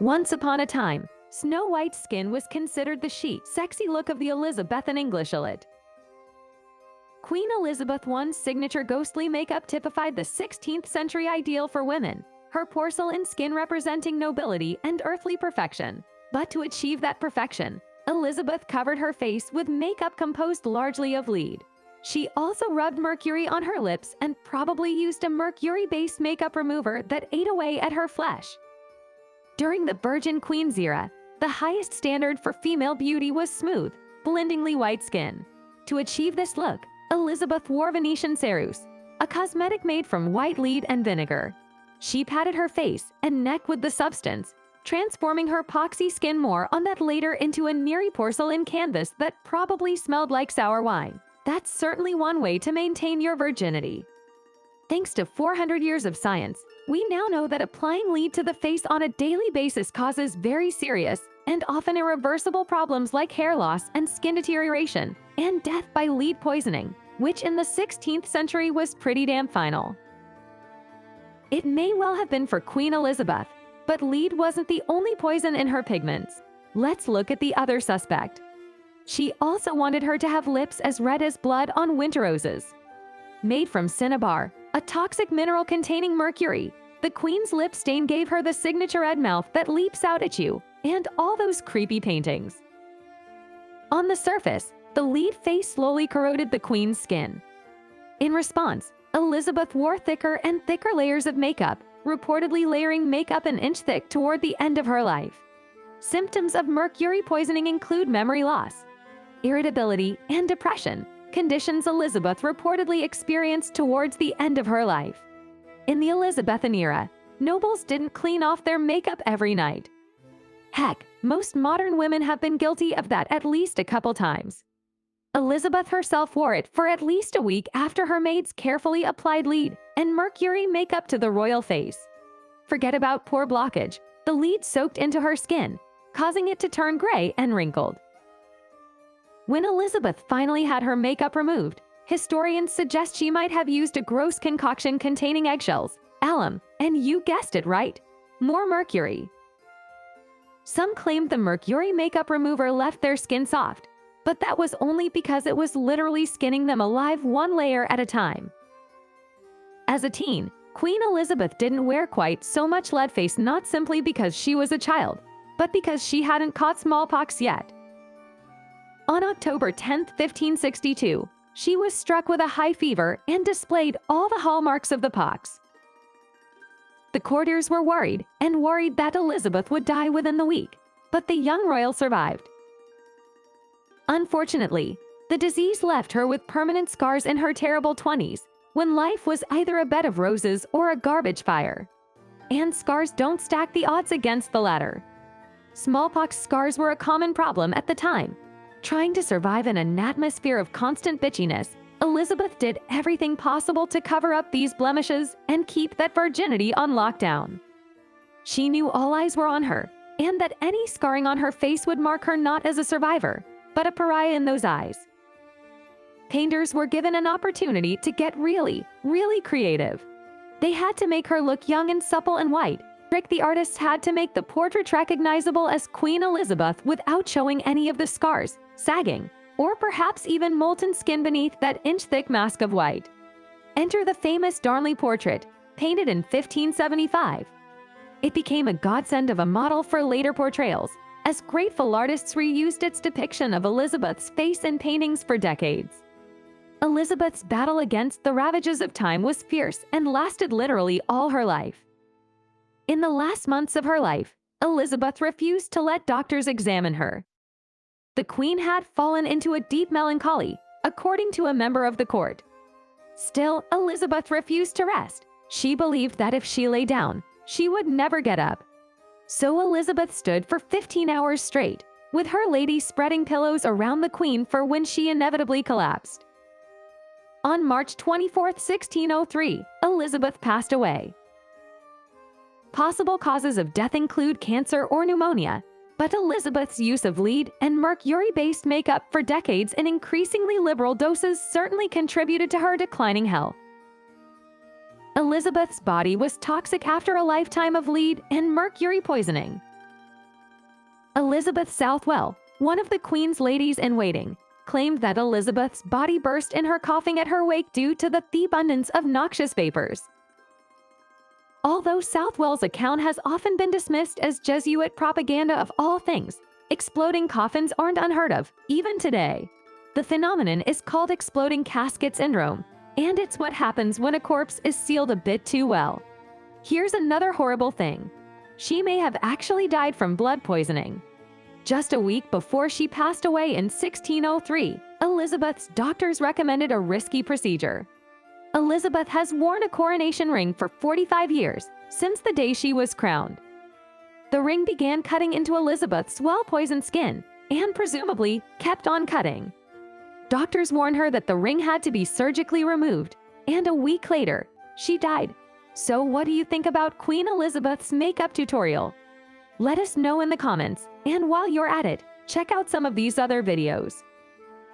Once upon a time, Snow White's skin was considered the chic, sexy look of the Elizabethan English elite. Queen Elizabeth I's signature ghostly makeup typified the 16th century ideal for women, her porcelain skin representing nobility and earthly perfection. But to achieve that perfection, Elizabeth covered her face with makeup composed largely of lead. She also rubbed mercury on her lips and probably used a mercury-based makeup remover that ate away at her flesh. During the Virgin Queen's era, the highest standard for female beauty was smooth, blindingly white skin. To achieve this look, Elizabeth wore Venetian ceruse, a cosmetic made from white lead and vinegar. She patted her face and neck with the substance, transforming her poxy skin more on that later into a nearly porcelain canvas that probably smelled like sour wine. That's certainly one way to maintain your virginity. Thanks to 400 years of science, we now know that applying lead to the face on a daily basis causes very serious and often irreversible problems like hair loss and skin deterioration, and death by lead poisoning, which in the 16th century was pretty damn final. It may well have been for Queen Elizabeth, but lead wasn't the only poison in her pigments. Let's look at the other suspect. She also wanted her to have lips as red as blood on winter roses. Made from cinnabar, a toxic mineral containing mercury, the Queen's lip stain gave her the signature red mouth that leaps out at you, and all those creepy paintings. On the surface, the lead face slowly corroded the Queen's skin. In response, Elizabeth wore thicker and thicker layers of makeup, reportedly layering makeup an inch thick toward the end of her life. Symptoms of mercury poisoning include memory loss, irritability, and depression, conditions Elizabeth reportedly experienced towards the end of her life. In the Elizabethan era, nobles didn't clean off their makeup every night. Heck, most modern women have been guilty of that at least a couple times. Elizabeth herself wore it for at least a week after her maids carefully applied lead and mercury makeup to the royal face. Forget about pore blockage, the lead soaked into her skin, causing it to turn gray and wrinkled. When Elizabeth finally had her makeup removed, historians suggest she might have used a gross concoction containing eggshells, alum, and you guessed it right, more mercury. Some claimed the mercury makeup remover left their skin soft, but that was only because it was literally skinning them alive one layer at a time. As a teen, Queen Elizabeth didn't wear quite so much lead face, not simply because she was a child, but because she hadn't caught smallpox yet. On October 10, 1562, she was struck with a high fever and displayed all the hallmarks of the pox. The courtiers were worried that Elizabeth would die within the week, but the young royal survived. Unfortunately, the disease left her with permanent scars in her terrible 20s, when life was either a bed of roses or a garbage fire. And scars don't stack the odds against the latter. Smallpox scars were a common problem at the time. Trying to survive in an atmosphere of constant bitchiness, Elizabeth did everything possible to cover up these blemishes and keep that virginity on lockdown. She knew all eyes were on her, and that any scarring on her face would mark her not as a survivor, but a pariah in those eyes. Painters were given an opportunity to get really creative. They had to make her look young and supple and white. The artists had to make the portrait recognizable as Queen Elizabeth without showing any of the scars, sagging, or perhaps even molten skin beneath that inch-thick mask of white. Enter the famous Darnley portrait, painted in 1575. It became a godsend of a model for later portrayals, as grateful artists reused its depiction of Elizabeth's face in paintings for decades. Elizabeth's battle against the ravages of time was fierce and lasted literally all her life. In the last months of her life, Elizabeth refused to let doctors examine her. The Queen had fallen into a deep melancholy, according to a member of the court. Still, Elizabeth refused to rest. She believed that if she lay down, she would never get up. So Elizabeth stood for 15 hours straight, with her ladies spreading pillows around the Queen for when she inevitably collapsed. On March 24, 1603, Elizabeth passed away. Possible causes of death include cancer or pneumonia, but Elizabeth's use of lead and mercury-based makeup for decades in increasingly liberal doses certainly contributed to her declining health. Elizabeth's body was toxic after a lifetime of lead and mercury poisoning. Elizabeth Southwell, one of the Queen's ladies-in-waiting, claimed that Elizabeth's body burst in her coughing at her wake due to the abundance of noxious vapors. Although Southwell's account has often been dismissed as Jesuit propaganda of all things, exploding coffins aren't unheard of, even today. The phenomenon is called exploding casket syndrome, and it's what happens when a corpse is sealed a bit too well. Here's another horrible thing. She may have actually died from blood poisoning. Just a week before she passed away in 1603, Elizabeth's doctors recommended a risky procedure. Elizabeth has worn a coronation ring for 45 years, since the day she was crowned. The ring began cutting into Elizabeth's well-poisoned skin, and presumably kept on cutting. Doctors warned her that the ring had to be surgically removed, and a week later, she died. So what do you think about Queen Elizabeth's makeup tutorial? Let us know in the comments, and while you're at it, check out some of these other videos.